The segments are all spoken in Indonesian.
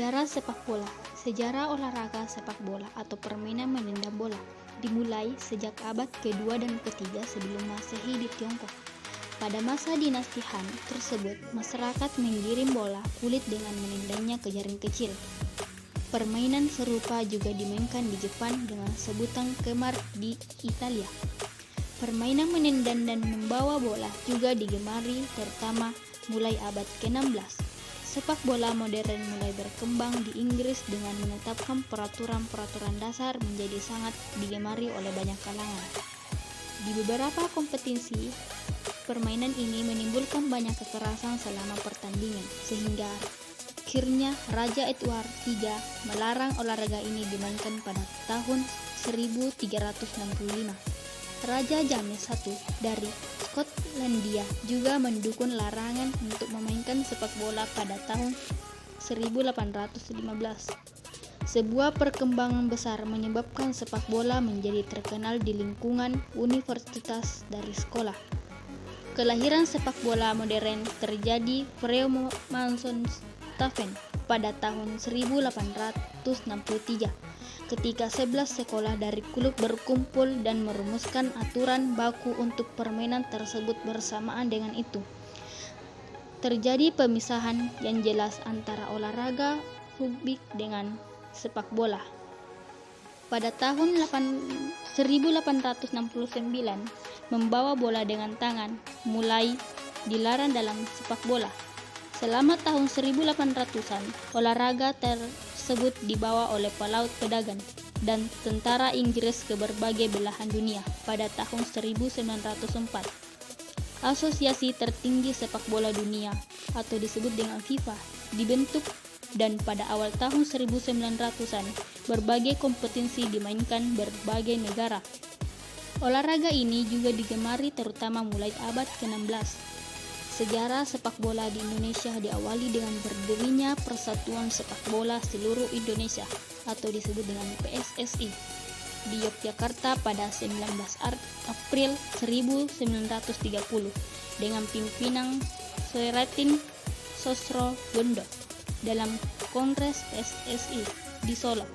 Sejarah sepak bola. Sejarah olahraga sepak bola atau permainan menendang bola dimulai sejak abad kedua dan ketiga sebelum Masehi di Tiongkok. Pada masa dinasti Han tersebut, masyarakat menggiring bola kulit dengan menendangnya ke jaring kecil. Permainan serupa juga dimainkan di Jepang dengan sebutan kemar di Italia. Permainan menendang dan membawa bola juga digemari terutama mulai abad ke-16. Sepak bola modern mulai berkembang di Inggris dengan menetapkan peraturan-peraturan dasar menjadi sangat digemari oleh banyak kalangan. Di beberapa kompetisi, permainan ini menimbulkan banyak kekerasan selama pertandingan, sehingga akhirnya Raja Edward III melarang olahraga ini dimainkan pada tahun 1365. Raja James I dari Skotlandia juga mendukung larangan untuk memainkan sepak bola pada tahun 1815. Sebuah perkembangan besar menyebabkan sepak bola menjadi terkenal di lingkungan universitas dari sekolah. Kelahiran sepak bola modern terjadi Fremanson-Staffen pada tahun 1863. Ketika 11 sekolah dari klub berkumpul dan merumuskan aturan baku untuk permainan tersebut bersamaan dengan itu. Terjadi pemisahan yang jelas antara olahraga rugby dengan sepak bola. Pada tahun 1869, membawa bola dengan tangan mulai dilarang dalam sepak bola. Selama tahun 1800-an, olahraga tersebut dibawa oleh pelaut pedagang dan tentara Inggris ke berbagai belahan dunia. Pada tahun 1904, Asosiasi Tertinggi Sepak Bola Dunia atau disebut dengan FIFA dibentuk, dan pada awal tahun 1900-an berbagai kompetisi dimainkan berbagai negara. Olahraga ini juga digemari terutama mulai abad ke-16. Sejarah sepak bola di Indonesia diawali dengan berdirinya Persatuan Sepak Bola Seluruh Indonesia atau disebut dengan PSSI di Yogyakarta pada 19 April 1930 dengan pimpinan Soeratin Sosrogondo dalam Kongres PSSI di Solo.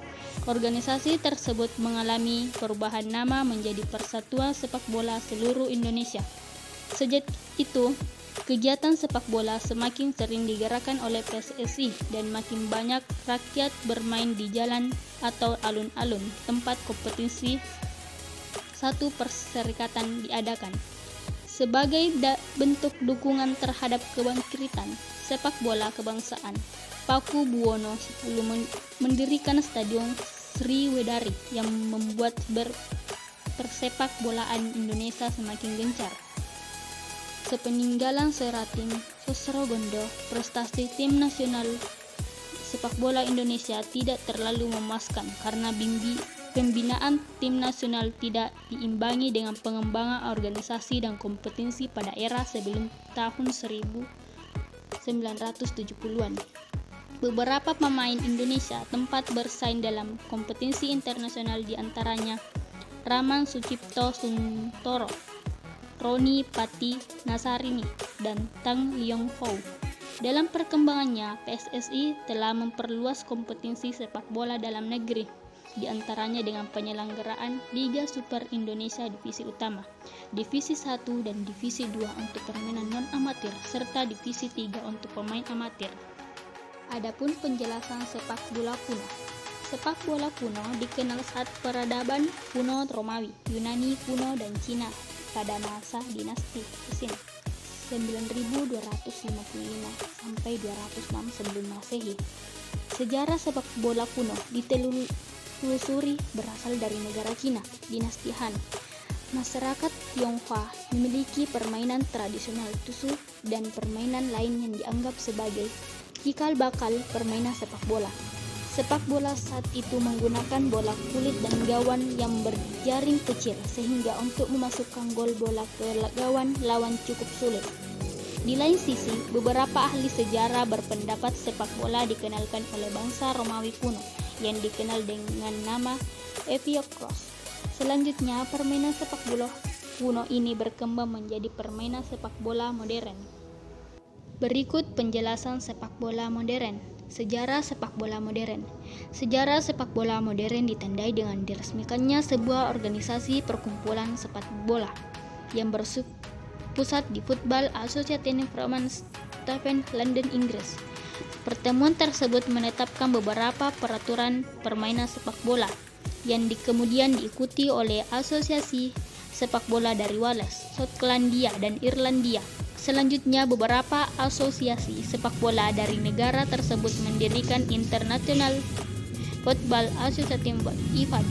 Organisasi tersebut mengalami perubahan nama menjadi Persatuan Sepak Bola Seluruh Indonesia. Sejak itu, kegiatan sepak bola semakin sering digerakkan oleh PSSI dan makin banyak rakyat bermain di jalan atau alun-alun tempat kompetisi satu perserikatan diadakan. Sebagai bentuk dukungan terhadap kebangkitan sepak bola kebangsaan, Paku Buwono X mendirikan Stadion Sriwedari yang membuat persepak bolaan Indonesia semakin gencar. Sepeninggalan Soeratin Sosrogondo, prestasi tim nasional sepak bola Indonesia tidak terlalu memuaskan karena pembinaan tim nasional tidak diimbangi dengan pengembangan organisasi dan kompetisi pada era sebelum tahun 1970-an. Beberapa pemain Indonesia tempat bersaing dalam kompetisi internasional di antaranya Raman Sucipto Suntoro, Roni Pati Nasarini, dan Tang Yong Hou. Dalam perkembangannya, PSSI telah memperluas kompetisi sepak bola dalam negeri, di antaranya dengan penyelenggaraan Liga Super Indonesia Divisi Utama, Divisi 1 dan Divisi 2 untuk permainan non-amatir, serta Divisi 3 untuk pemain amatir. Adapun penjelasan sepak bola kuno. Sepak bola kuno dikenal saat peradaban kuno Romawi, Yunani kuno, dan Cina pada masa dinasti Qin 9255 sampai 206 sebelum Masehi. Sejarah sepak bola kuno ditelusuri berasal dari negara Cina, dinasti Han. Masyarakat Tionghoa memiliki permainan tradisional tusu dan permainan lain yang dianggap sebagai cikal bakal permainan sepak bola. Sepak bola saat itu menggunakan bola kulit dan gawan yang berjaring kecil, sehingga untuk memasukkan gol bola ke gawan lawan cukup sulit. Di lain sisi, beberapa ahli sejarah berpendapat sepak bola dikenalkan oleh bangsa Romawi kuno yang dikenal dengan nama Epiokros. Selanjutnya, permainan sepak bola kuno ini berkembang menjadi permainan sepak bola modern. Berikut penjelasan sepak bola modern. Sejarah sepak bola modern. Sejarah sepak bola modern ditandai dengan diresmikannya sebuah organisasi perkumpulan sepak bola yang berpusat di Football Association Stephen, London, Inggris. Pertemuan tersebut menetapkan beberapa peraturan permainan sepak bola yang kemudian diikuti oleh asosiasi sepak bola dari Wales, Skotlandia, dan Irlandia. Selanjutnya, beberapa asosiasi sepak bola dari negara tersebut mendirikan International Football Association (IFAB)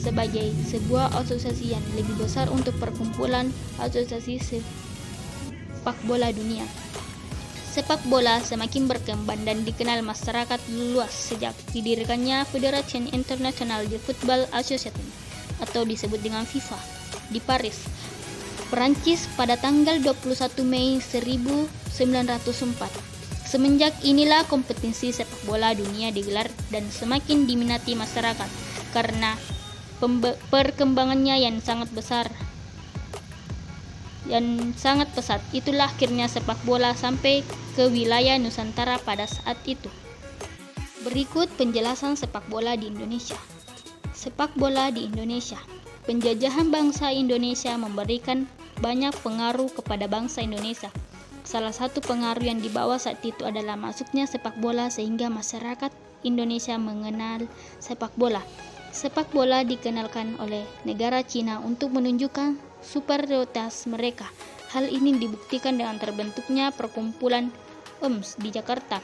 sebagai sebuah asosiasi yang lebih besar untuk perkumpulan asosiasi sepak bola dunia. Sepak bola semakin berkembang dan dikenal masyarakat luas sejak didirikannya Federation International de Football Association atau disebut dengan FIFA di Paris, Perancis pada tanggal 21 Mei 1904. Semenjak inilah kompetisi sepak bola dunia digelar dan semakin diminati masyarakat karena perkembangannya yang sangat besar dan sangat pesat. Itulah akhirnya sepak bola sampai ke wilayah Nusantara pada saat itu. Berikut penjelasan sepak bola di Indonesia. Sepak bola di Indonesia. Penjajahan bangsa Indonesia memberikan banyak pengaruh kepada bangsa Indonesia. Salah satu pengaruh yang dibawa saat itu adalah masuknya sepak bola sehingga masyarakat Indonesia mengenal sepak bola. Sepak bola dikenalkan oleh negara Cina untuk menunjukkan superioritas mereka. Hal ini dibuktikan dengan terbentuknya perkumpulan OMS di Jakarta.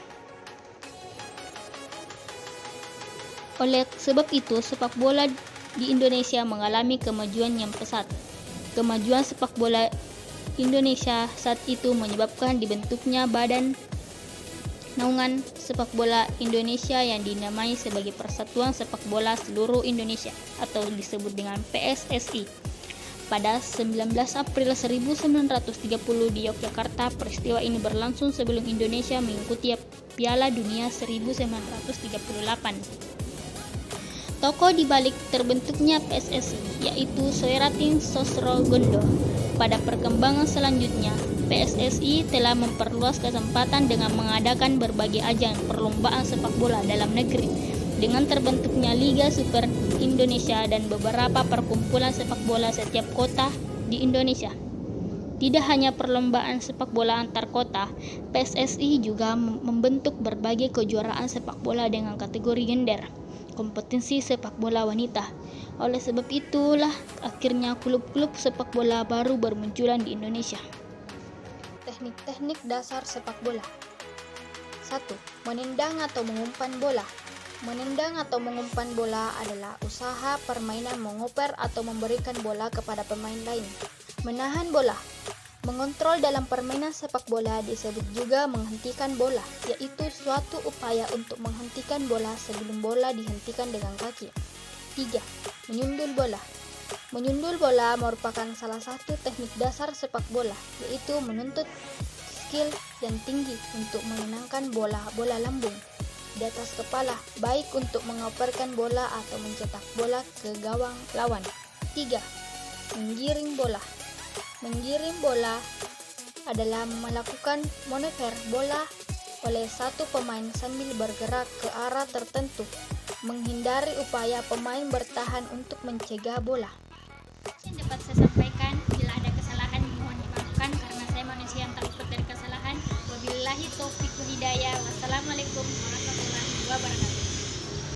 Oleh sebab itu, sepak bola di Indonesia mengalami kemajuan yang pesat. Kemajuan sepak bola Indonesia saat itu menyebabkan dibentuknya Badan Naungan Sepak Bola Indonesia yang dinamai sebagai Persatuan Sepak Bola Seluruh Indonesia atau disebut dengan PSSI. Pada 19 April 1930 di Yogyakarta, peristiwa ini berlangsung sebelum Indonesia mengikuti Piala Dunia 1938. Tokoh di balik terbentuknya PSSI yaitu Soeratin Sosrogondo. Pada perkembangan selanjutnya, PSSI telah memperluas kesempatan dengan mengadakan berbagai ajang perlombaan sepak bola dalam negeri dengan terbentuknya Liga Super Indonesia dan beberapa perkumpulan sepak bola setiap kota di Indonesia. Tidak hanya perlombaan sepak bola antar kota, PSSI juga membentuk berbagai kejuaraan sepak bola dengan kategori gender, kompetisi sepak bola wanita. Oleh sebab itulah akhirnya klub-klub sepak bola baru bermunculan di Indonesia. Teknik-teknik dasar sepak bola. 1. Menendang atau mengumpan bola. Menendang atau mengumpan bola adalah usaha permainan mengoper atau memberikan bola kepada pemain lain. Menahan bola. Mengontrol dalam permainan sepak bola disebut juga menghentikan bola, yaitu suatu upaya untuk menghentikan bola sebelum bola dihentikan dengan kaki. 3. Menyundul bola. Menyundul bola merupakan salah satu teknik dasar sepak bola, yaitu menuntut skill yang tinggi untuk menenangkan bola lambung di atas kepala, baik untuk mengoperkan bola atau mencetak bola ke gawang lawan. 3. Menggiring bola. Menggiring bola adalah melakukan manuver bola oleh satu pemain sambil bergerak ke arah tertentu, menghindari upaya pemain bertahan untuk mencegah bola. Yang dapat saya sampaikan, bila ada kesalahan mohon dimaafkan karena saya manusia yang tak luput dari kesalahan. Wabillahi taufiq wal hidayah. Wassalamualaikum warahmatullahi wabarakatuh.